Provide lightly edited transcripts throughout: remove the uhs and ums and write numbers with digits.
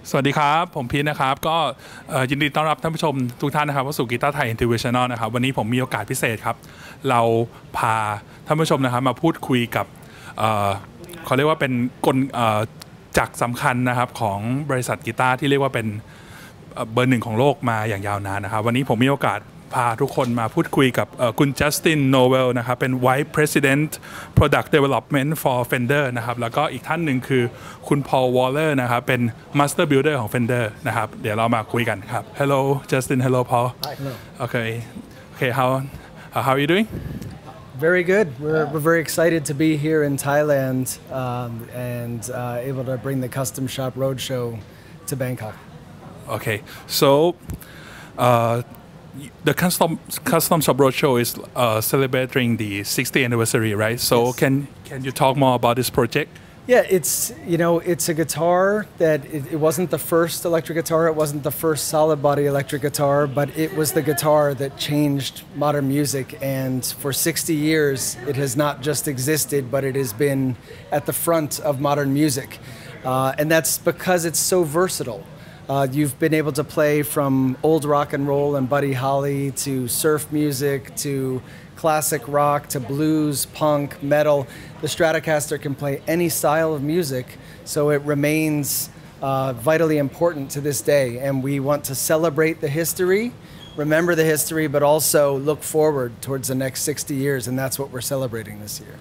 สวัสดีครับผมพีทนะครับก็ยินดีต้อนรับท่านผู้ชมทุกท่านนะครับเข้าสู่กีตาร์ไทยอินทิวิชั่นแนลนะครับวันนี้ผมมีโอกาสพิเศษครับเราพาท่านผู้ชมนะครับมาพูดคุยกับเขาเรียกว่าเป็นกลจักรสำคัญนะครับของบริษัทกีตาร์ที่เรียกว่าเป็นเบอร์หนึ่งของโลกมาอย่างยาวนานนะครับวันนี้ผมมีโอกาสพาทุกคนมาพูดคุยกับคุณจัสติน โนเวลนะครับเป็น Vice President Product Development for Fender นะครับแล้วก็อีกท่านหนึ่งคือคุณพอล วอลเลอร์นะครับเป็น Masterbuilder ของ Fender นะครับเดี๋ยวเรามาคุยกันครับ Hello Justin Hello Paul Hi. Okay how are you doing Very good. We're very excited to be here in Thailand and able to bring the Custom Shop Roadshow to Bangkok. Okay so the Custom Shop Roadshow is celebrating the 60th anniversary, right? So Yes. Can you talk more about this project? Yeah, it's a guitar that it wasn't the first electric guitar, it wasn't the first solid body electric guitar, but it was the guitar that changed modern music. And for 60 years, it has not just existed, but it has been at the front of modern music. And that's because it's so versatile. You've been able to play from old rock and roll and Buddy Holly to surf music to classic rock to blues, punk, metal. The Stratocaster can play any style of music, so it remains vitally important to this day. And we want to celebrate the history, remember the history, but also look forward towards the next 60 years, and that's what we're celebrating this year.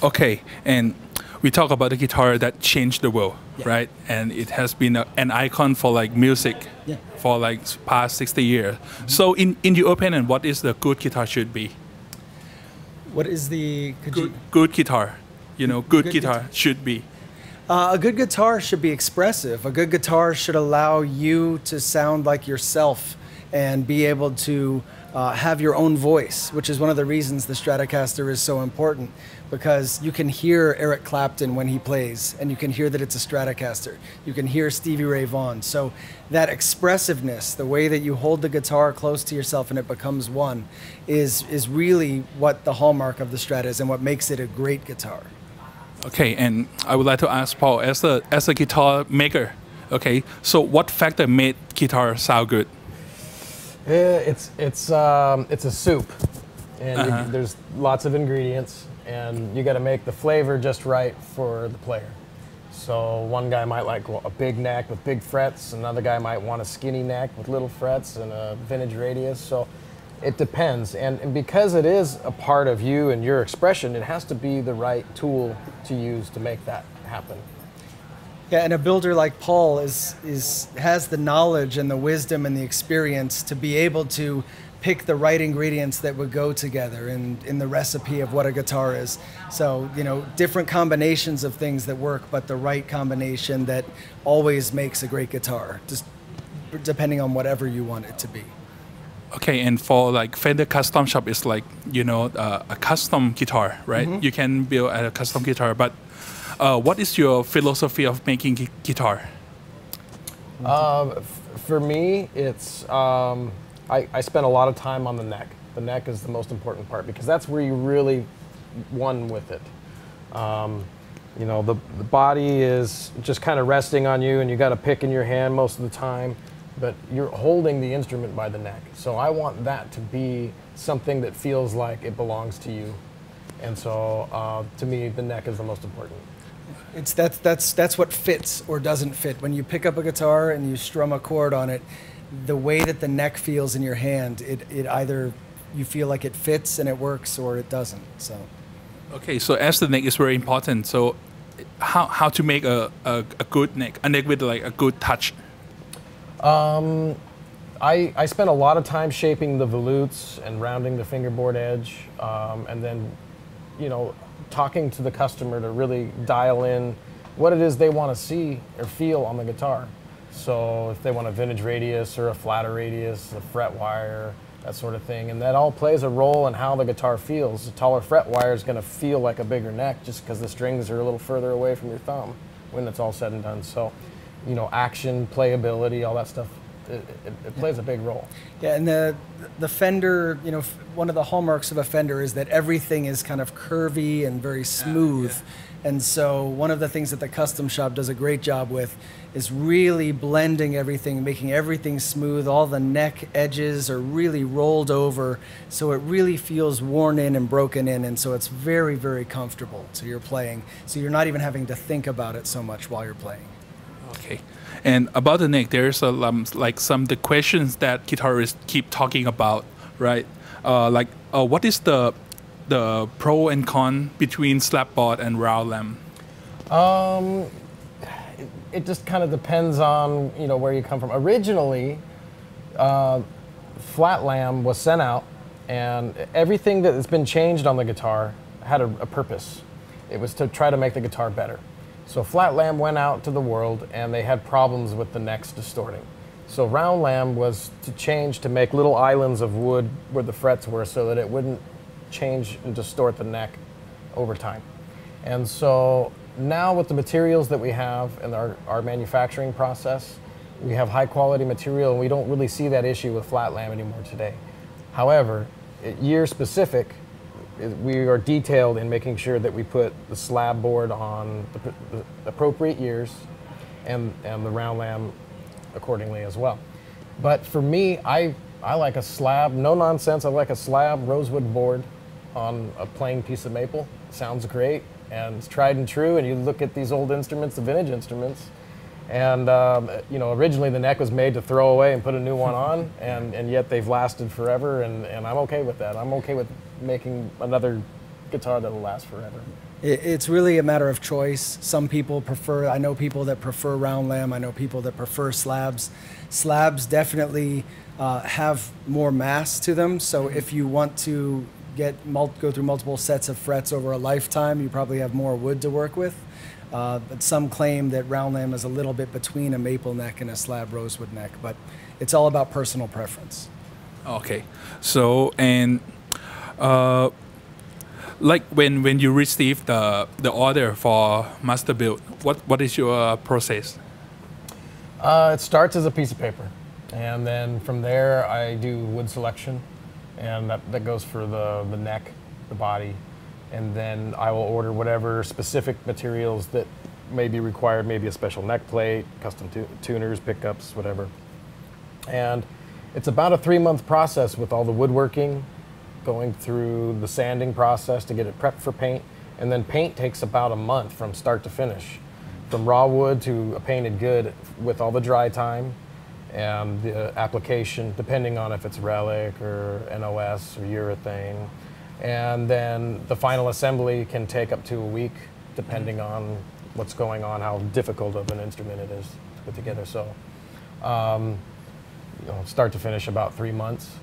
Okay, and we talk about the guitar that changed the world, Yeah. right? And it has been an icon for like music Yeah. for like past 60 years. So in your opinion, what is the good guitar should be? What is the... Good guitar, good Good guitar should be. A good guitar should be expressive. A good guitar should allow you to sound like yourself and be able to have your own voice, which is one of the reasons the Stratocaster is so important, because you can hear Eric Clapton when he plays, and you can hear that it's a Stratocaster. You can hear Stevie Ray Vaughan. So that expressiveness, the way that you hold the guitar close to yourself and it becomes one, is really what the hallmark of the Strat is and what makes it a great guitar. Okay, and I would like to ask Paul, as a guitar maker, okay, so what factor made guitar sound good? It's a soup, and there's lots of ingredients, and you got to make the flavor just right for the player. So one guy might like a big neck with big frets, another guy might want a skinny neck with little frets and a vintage radius. So it depends, and because it is a part of you and your expression, it has to be the right tool to use to make that happen. Yeah, and a builder like Paul has the knowledge and the wisdom and the experience to be able to pick the right ingredients that would go together in the recipe of what a guitar is. So, different combinations of things that work, but the right combination that always makes a great guitar, just depending on whatever you want it to be. Okay, and for like Fender Custom Shop is like, a custom guitar, right? Mm-hmm. You can build a custom guitar, but what is your philosophy of making guitar? For me, it's I spend a lot of time on the neck. The neck is the most important part because that's where you really won with it. The body is just kind of resting on you, and you got a pick in your hand most of the time, but you're holding the instrument by the neck. So I want that to be something that feels like it belongs to you, and so to me, the neck is the most important. That's what fits or doesn't fit. When you pick up a guitar and you strum a chord on it, the way that the neck feels in your hand, it either you feel like it fits and it works or it doesn't. So. Okay, so as the neck is very important, so how to make a good neck, a neck with like a good touch? I spend a lot of time shaping the volutes and rounding the fingerboard edge, and then, talking to the customer to really dial in what it is they want to see or feel on the guitar. So if they want a vintage radius or a flatter radius, a fret wire, that sort of thing, and that all plays a role in how the guitar feels. The taller fret wire is going to feel like a bigger neck just because the strings are a little further away from your thumb when it's all said and done. So, action, playability, all that stuff it plays a big role. Yeah, and the Fender, you know, one of the hallmarks of a Fender is that everything is kind of curvy and very smooth. And so one of the things that the custom shop does a great job with is really blending everything, making everything smooth. All the neck edges are really rolled over, so it really feels worn in and broken in, and so it's very, very comfortable. So you're playing, so you're not even having to think about it so much while you're playing. Okay. And about the neck, there's like some the questions that guitarists keep talking about, right? What is the pro and con between slapboard and round lamp? It just kind of depends on, you know, where you come from. Originally, flat lamb was sent out, and everything that has been changed on the guitar had a purpose. It was to try to make the guitar better. So flat lamb went out to the world, and they had problems with the necks distorting. So round lamb was to change to make little islands of wood where the frets were, so that it wouldn't change and distort the neck over time. And so now with the materials that we have in our manufacturing process, we have high quality material, and we don't really see that issue with flat lamp anymore today. However, year specific, we are detailed in making sure that we put the slab board on the appropriate years and the round lamp accordingly as well. But for me, I like a slab, no nonsense, I like a slab rosewood board on a plain piece of maple. Sounds great, and it's tried and true, and you look at these old instruments, the vintage instruments, and you know, originally the neck was made to throw away and put a new one on, and yet they've lasted forever, and I'm okay with that. I'm okay with making another guitar that'll last forever. It's really a matter of choice. Some people prefer, I know people that prefer round lamp, I know people that prefer slabs. Slabs definitely have more mass to them, so if you want to go through multiple sets of frets over a lifetime, you probably have more wood to work with. But some claim that round lamp is a little bit between a maple neck and a slab rosewood neck, but it's all about personal preference. Okay, so and like when you receive the order for Masterbuild, what is your process? It starts as a piece of paper, and then from there I do wood selection, and that goes for the neck, the body, and then I will order whatever specific materials that may be required, maybe a special neck plate, custom tuners, pickups, whatever. And it's about a 3-month process with all the woodworking, going through the sanding process to get it prepped for paint, and then paint takes about a month from start to finish, from raw wood to a painted good with all the dry time and the application, depending on if it's relic or NOS or urethane. And then the final assembly can take up to a week, depending on what's going on, how difficult of an instrument it is to put together. So, you know, start to finish, about 3 months.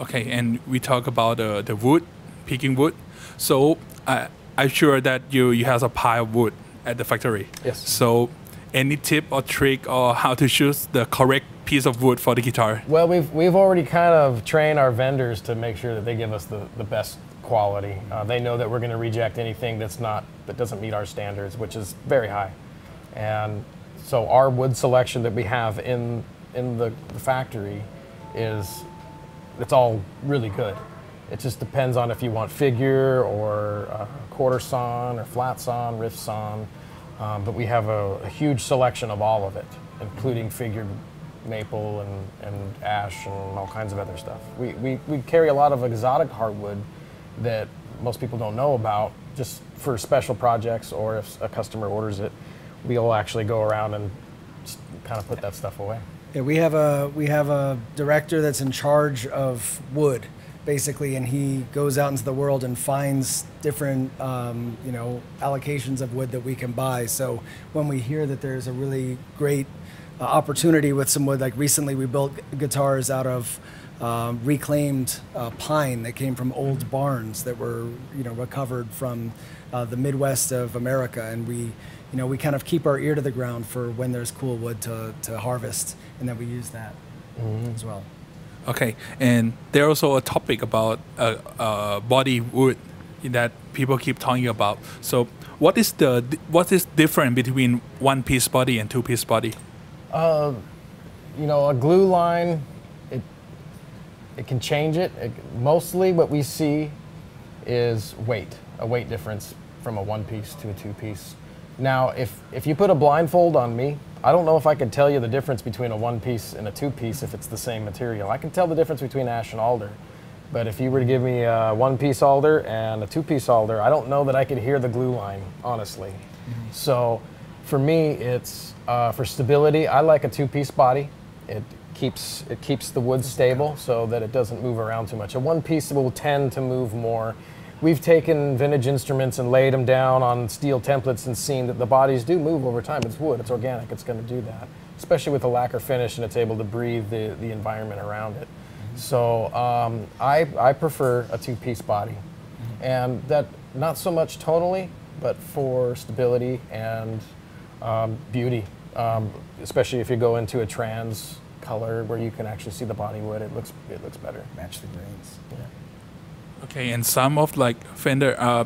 Okay, and we talk about the wood, picking wood. So I'm sure that you have a pile of wood at the factory. Yes. So any tip or trick or how to choose the correct piece of wood for the guitar? Well, we've already kind of trained our vendors to make sure that they give us the best quality. They know that we're going to reject anything that doesn't meet our standards, which is very high. And so our wood selection that we have in the factory it's all really good. It just depends on if you want figure or quarter sawn or flat sawn, riff sawn. But we have a huge selection of all of it, including figured maple and ash and all kinds of other stuff. We carry a lot of exotic hardwood that most people don't know about, just for special projects, or if a customer orders it, we'll actually go around and just kind of put that stuff away. Yeah, we have a director that's in charge of wood, basically, and he goes out into the world and finds different you know, allocations of wood that we can buy. So when we hear that there's a really great opportunity with some wood, like recently we built guitars out of reclaimed pine that came from old barns that were, you know, recovered from the Midwest of America, and we kind of keep our ear to the ground for when there's cool wood to harvest, and then we use that as well. Okay, and there's also a topic about body wood that people keep talking about. So what is different between one-piece body and two-piece body? you know, a glue line, it can change it. Mostly what we see is weight, a weight difference from a one-piece to a two-piece. Now, if you put a blindfold on me, I don't know if I could tell you the difference between a one-piece and a two-piece if it's the same material. I can tell the difference between ash and alder. But if you were to give me a one-piece alder and a two-piece alder, I don't know that I could hear the glue line, honestly. So for me, it's for stability, I like a two-piece body. It keeps the wood stable so that it doesn't move around too much. A one-piece will tend to move more. We've taken vintage instruments and laid them down on steel templates and seen that the bodies do move over time. It's wood, it's organic, it's going to do that. Especially with a lacquer finish, and it's able to breathe the environment around it. So I prefer a two-piece body. And that, not so much tonally, but for stability and beauty. Especially if you go into a trans color where you can actually see the body wood, it looks better. Match the grains. Yeah. Okay, and some of like Fender,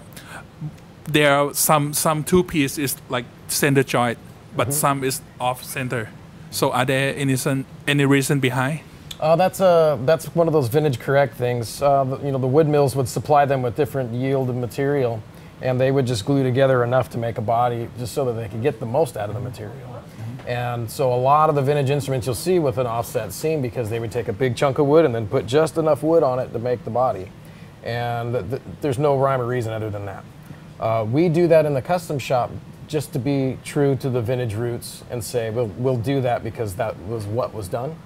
there are some two-piece is like center joint, but some is off center. So are there any reason behind? That's one of those vintage correct things. You know, the wood mills would supply them with different yield of material, and they would just glue together enough to make a body just so that they could get the most out of the material. And so a lot of the vintage instruments you'll see with an offset seam, because they would take a big chunk of wood and then put just enough wood on it to make the body. And there's no rhyme or reason other than that. We do that in the custom shop just to be true to the vintage roots and say we'll do that because that was what was done,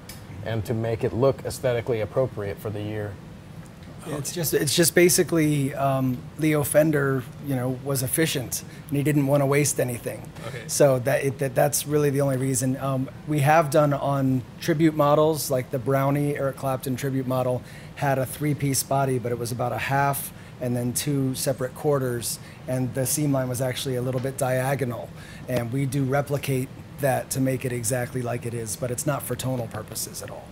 and to make it look aesthetically appropriate for the year. It's just basically Leo Fender, you know, was efficient and he didn't want to waste anything. Okay. So that's really the only reason. We have done on tribute models, like the Brownie Eric Clapton tribute model had a three-piece body, but it was about a half and then two separate quarters, and the seam line was actually a little bit diagonal. And we do replicate that to make it exactly like it is, but it's not for tonal purposes at all.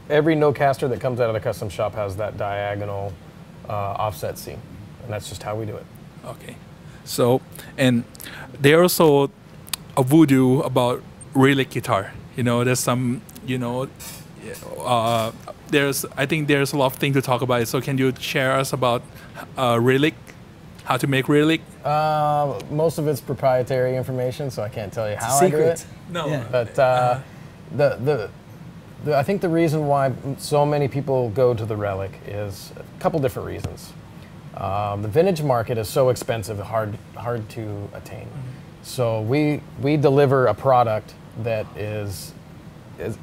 Every no-caster that comes out of the custom shop has that diagonal offset seam, and that's just how we do it. Okay, so, and there's also a voodoo about relic guitar. You know, there's some, you know, I think there's a lot of things to talk about. So can you share us about relic, how to make relic? Most of it's proprietary information, so I can't tell you how I do it. No. Yeah. But I think the reason why so many people go to the relic is a couple different reasons. The vintage market is so expensive, hard to attain. So we deliver a product that is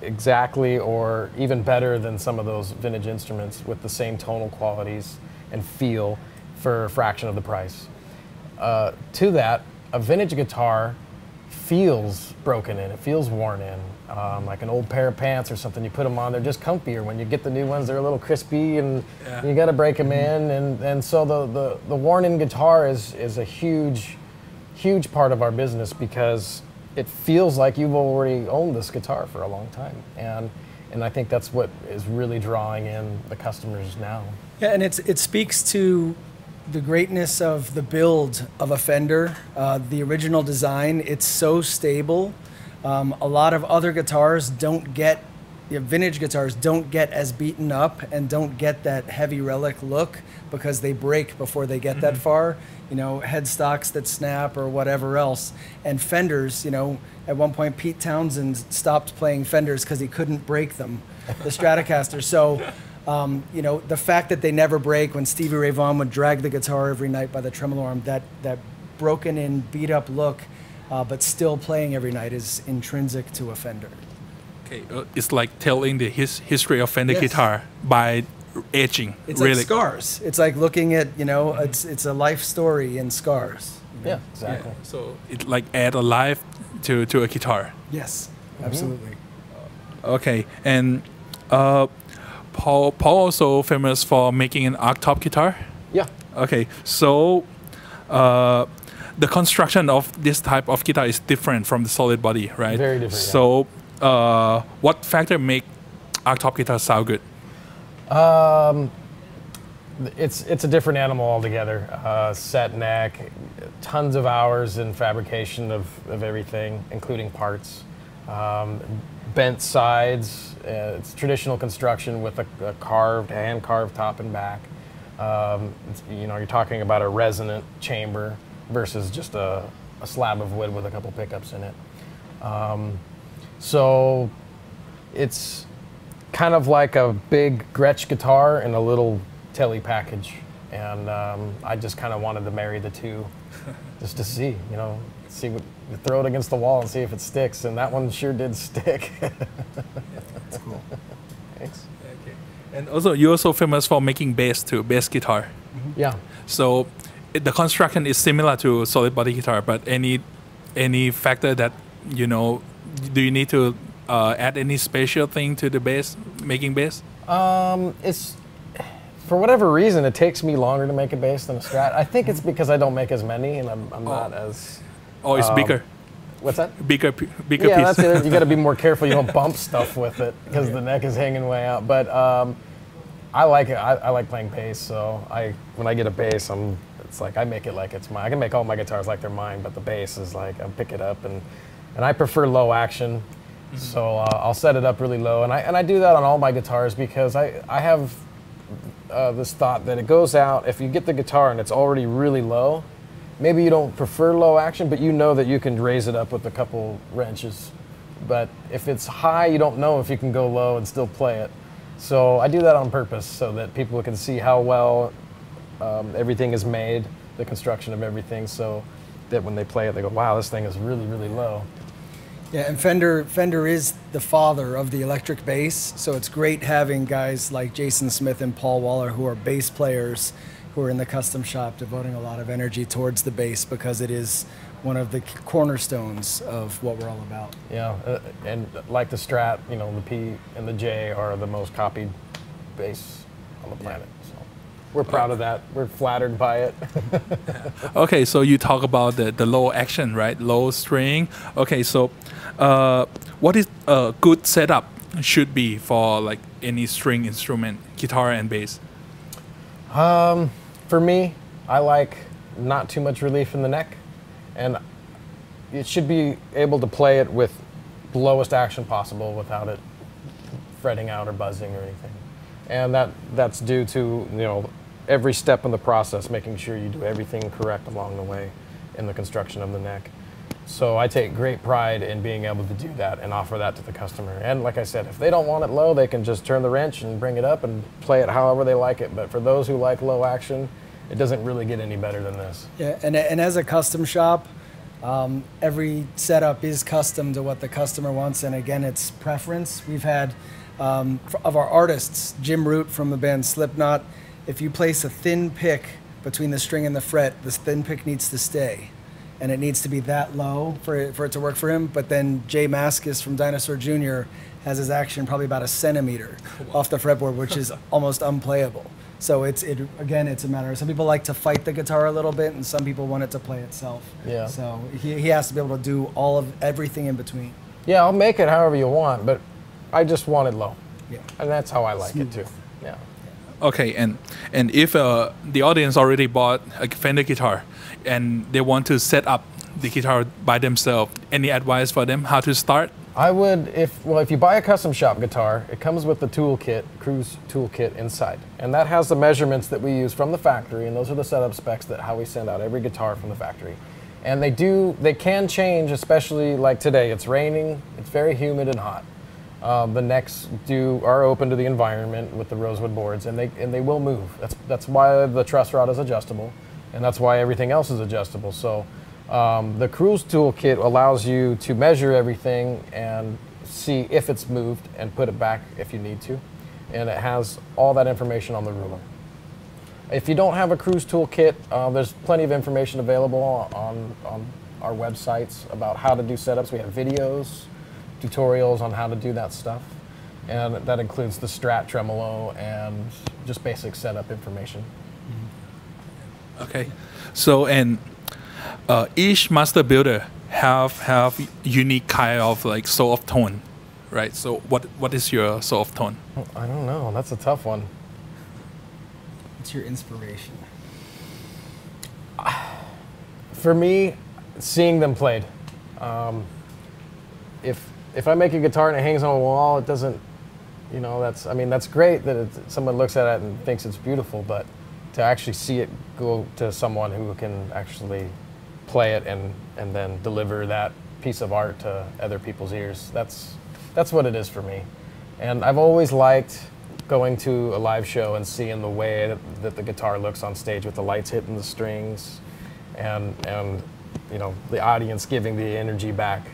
exactly or even better than some of those vintage instruments with the same tonal qualities and feel for a fraction of the price. To that, a vintage guitar feels broken in, it feels worn in. Like an old pair of pants or something, you put them on, they're just comfier. When you get the new ones, they're a little crispy, and you got to break them in. And so the worn-in guitar is a huge part of our business, because it feels like you've already owned this guitar for a long time. And I think that's what is really drawing in the customers now. Yeah, and it speaks to the greatness of the build of a Fender, the original design. It's so stable. A lot of other guitars don't get, vintage guitars don't get as beaten up and don't get that heavy relic look because they break before they get that far. You know, headstocks that snap or whatever else. And Fenders, you know, at one point Pete Townsend stopped playing Fenders because he couldn't break them, the Stratocaster. So, you know, the fact that they never break, when Stevie Ray Vaughan would drag the guitar every night by the tremolo arm, that broken in, beat up look, but still playing every night, is intrinsic to a Fender. Okay, it's like telling the history of Fender guitar by aging. It's really. like scars. It's like looking at, you know, it's a life story in scars. Yeah, exactly. Yeah. So it like add a life to a guitar. Yes, absolutely. Okay, and Paul also famous for making an archtop guitar. Yeah. Okay, so the construction of this type of guitar is different from the solid body, right? Very different. So what factor make archtop guitar sound good? It's a different animal altogether. Set neck, tons of hours in fabrication of everything, including parts. bent sides. It's traditional construction with a hand-carved top and back. You're talking about a resonant chamber versus just a slab of wood with a couple pickups in it. So it's kind of like a big Gretsch guitar in a little Tele package. And I just kind of wanted to marry the two just to see, see what, throw it against the wall and see if it sticks. And that one sure did stick. Yeah, that's cool. Thanks. Okay. And also, you're also famous for making bass too, bass guitar. Mm-hmm. Yeah. So the construction is similar to solid body guitar, but any factor that, do you need to add any special thing to the bass, making bass? It's, for whatever reason, it takes me longer to make a bass than a Strat. I think it's because I don't make as many and I'm not as... Oh, it's bigger. What's that? Bigger yeah, piece. That's it. You got to be more careful you don't bump stuff with it because the neck is hanging way out. But I like it. I like playing bass, so when I get a bass, it's like I make it like it's mine. I can make all my guitars like they're mine, but the bass is like I pick it up and I prefer low action, so I'll set it up really low, and I do that on all my guitars because I have this thought that it goes out if you get the guitar and it's already really low. Maybe you don't prefer low action, but you know that you can raise it up with a couple wrenches. But if it's high, you don't know if you can go low and still play it. So I do that on purpose so that people can see how well everything is made, the construction of everything, so that when they play it, they go, wow, this thing is really, really low. Yeah, and Fender is the father of the electric bass, so it's great having guys like Jason Smith and Paul Waller who are bass players who are in the custom shop devoting a lot of energy towards the bass because it is one of the cornerstones of what we're all about. Yeah, and like the Strat, the P and the J are the most copied bass on the planet. So we're proud of that. We're flattered by it. Okay, so you talk about the low action, right? Low string. Okay, so what is a good setup should be for like any string instrument, guitar and bass? For me, I like not too much relief in the neck, and it should be able to play it with the lowest action possible without it fretting out or buzzing or anything. And that's due to every step in the process, making sure you do everything correct along the way in the construction of the neck. So I take great pride in being able to do that and offer that to the customer. And like I said, if they don't want it low, they can just turn the wrench and bring it up and play it however they like it. But for those who like low action, it doesn't really get any better than this. Yeah, and as a custom shop, every setup is custom to what the customer wants, and again, it's preference. We've had, of our artists, Jim Root from the band Slipknot, if you place a thin pick between the string and the fret, this thin pick needs to stay. And it needs to be that low for it to work for him. But then Jay Mascis from Dinosaur Jr. has his action probably about a centimeter off the fretboard, which is almost unplayable. So again, it's a matter of, some people like to fight the guitar a little bit, and some people want it to play itself. Yeah. So he has to be able to do everything in between. Yeah, I'll make it however you want, but I just want it low. Yeah. And that's how I like it too. Yeah. Okay, and if the audience already bought a Fender guitar and they want to set up the guitar by themselves, any advice for them how to start? I would, if you buy a custom shop guitar, it comes with the toolkit, Cruise toolkit inside. And that has the measurements that we use from the factory, and those are the setup specs how we send out every guitar from the factory. And they can change, especially like today. It's raining, it's very humid and hot. The necks are open to the environment with the rosewood boards, and they will move. That's why the truss rod is adjustable, and that's why everything else is adjustable. So the Cruise toolkit allows you to measure everything and see if it's moved and put it back if you need to, and it has all that information on the ruler. If you don't have a Cruise toolkit, there's plenty of information available on our websites about how to do setups. We have videos, tutorials on how to do that stuff, and that includes the Strat tremolo and just basic setup information. Okay, so and each Masterbuilder have unique kind of like soft tone, right? So what is your soft tone? I don't know. That's a tough one. What's your inspiration? if I make a guitar and it hangs on a wall, it doesn't, that's great that someone looks at it and thinks it's beautiful, but to actually see it go to someone who can actually play it and then deliver that piece of art to other people's ears, that's what it is for me. And I've always liked going to a live show and seeing the way that the guitar looks on stage with the lights hitting the strings and the audience giving the energy back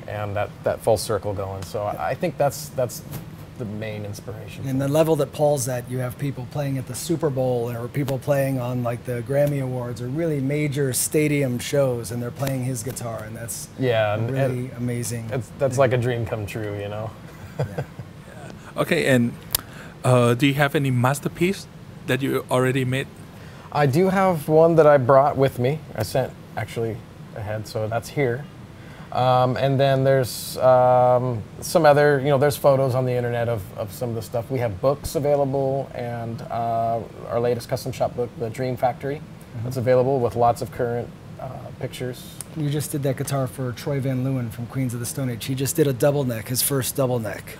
and that full circle going. So I think that's the main inspiration. And the level that Paul's at, you have people playing at the Super Bowl or people playing on like the Grammy Awards or really major stadium shows, and they're playing his guitar, and that's really amazing. That's like a dream come true, Yeah. Okay, and do you have any masterpiece that you already made? I do have one that I brought with me. I sent actually ahead, so that's here. And then there's some other, there's photos on the internet of some of the stuff. We have books available, and our latest custom shop book, The Dream Factory, that's available with lots of current pictures. You just did that guitar for Troy Van Leeuwen from Queens of the Stone Age. He just did a double neck, his first double neck,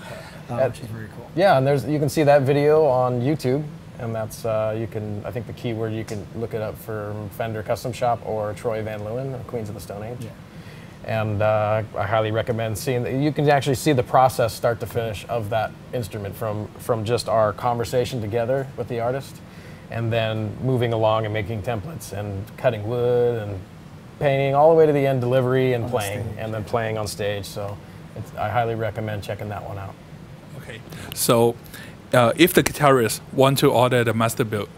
which is very cool. Yeah, and you can see that video on YouTube, and that's I think the keyword, you can look it up for Fender Custom Shop or Troy Van Leeuwen, Queens of the Stone Age. Yeah. And I highly recommend seeing that. You can actually see the process start to finish of that instrument from just our conversation together with the artist, and then moving along and making templates and cutting wood and painting all the way to the end delivery and playing, and then playing on stage. So I highly recommend checking that one out. Okay, so if the guitarists want to order the Masterbuild,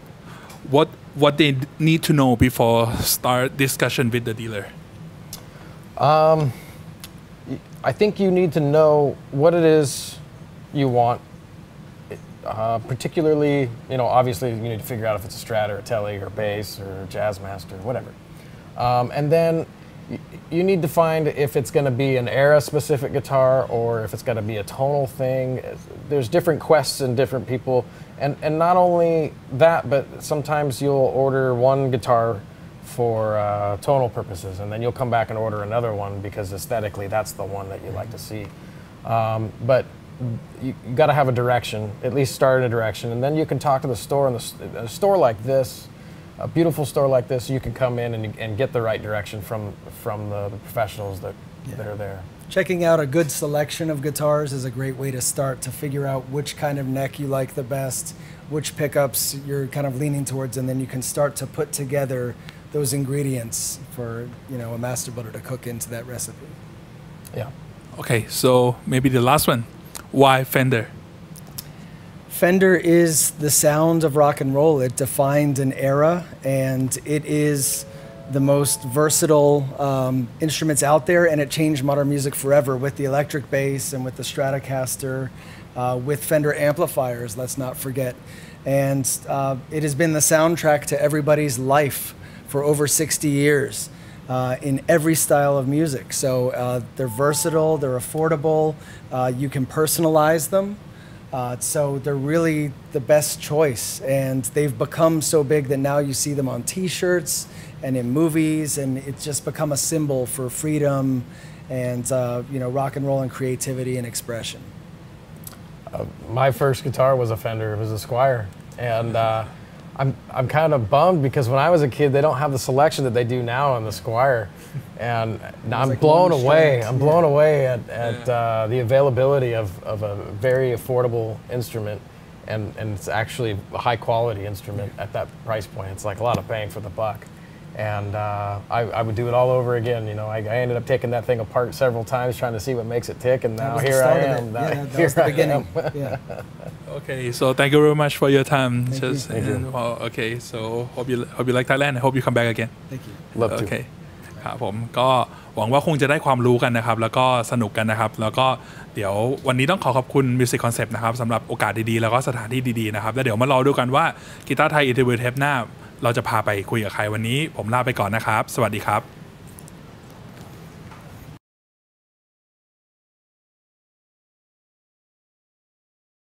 what they need to know before start discussion with the dealer? I think you need to know what it is you want. Particularly, obviously you need to figure out if it's a Strat or a Tele or bass or a Jazzmaster, whatever. And then you need to find if it's going to be an era-specific guitar or if it's going to be a tonal thing. There's different quests and different people. And not only that, but sometimes you'll order one guitar for tonal purposes, and then you'll come back and order another one because aesthetically that's the one that you like to see. But you got to have a direction, at least start in a direction, and then you can talk to the store. And a store like this, a beautiful store like this, you can come in and get the right direction from the professionals that are there. Checking out a good selection of guitars is a great way to start to figure out which kind of neck you like the best, which pickups you're kind of leaning towards, and then you can start to put together those ingredients for a Masterbuilder to cook into that recipe. Yeah. Okay, so maybe the last one. Why Fender? Fender is the sound of rock and roll. It defined an era, and it is the most versatile instruments out there, and it changed modern music forever with the electric bass and with the Stratocaster, with Fender amplifiers, let's not forget. And it has been the soundtrack to everybody's life for over 60 years in every style of music. So they're versatile, they're affordable, you can personalize them. So they're really the best choice, and they've become so big that now you see them on t-shirts and in movies, and it's just become a symbol for freedom and rock and roll and creativity and expression. My first guitar was a Fender. It was a Squier, and I'm kind of bummed because when I was a kid, they don't have the selection that they do now on the Squier, and I'm blown away. I'm blown away at the availability of a very affordable instrument, and it's actually a high quality instrument at that price point. It's like a lot of bang for the buck. And I would do it all over again. I ended up taking that thing apart several times trying to see what makes it tick, and now here I am. That was the beginning. Yeah. Okay, so thank you very much for your time. Thank you. Okay, so hope you like Thailand. I hope you come back again. Thank you. Love to. Okay ครับผมก็หวังว่าคงจะได้ความรู้กันนะครับแล้วก็สนุกกันนะครับแล้วก็เดี๋ยววันนี้ต้องขอบคุณ Music Concept นะครับสำหรับโอกาสดีๆแล้วก็สถานที่ดีๆนะครับแล้วเดี๋ยวมารอดูกันว่ากีตาร์ไทยอินเทอร์วิวเทปหน้าเราจะพาไปคุยกับใครวันนี้ผมลาไปก่อนนะครับสวัสดีครับ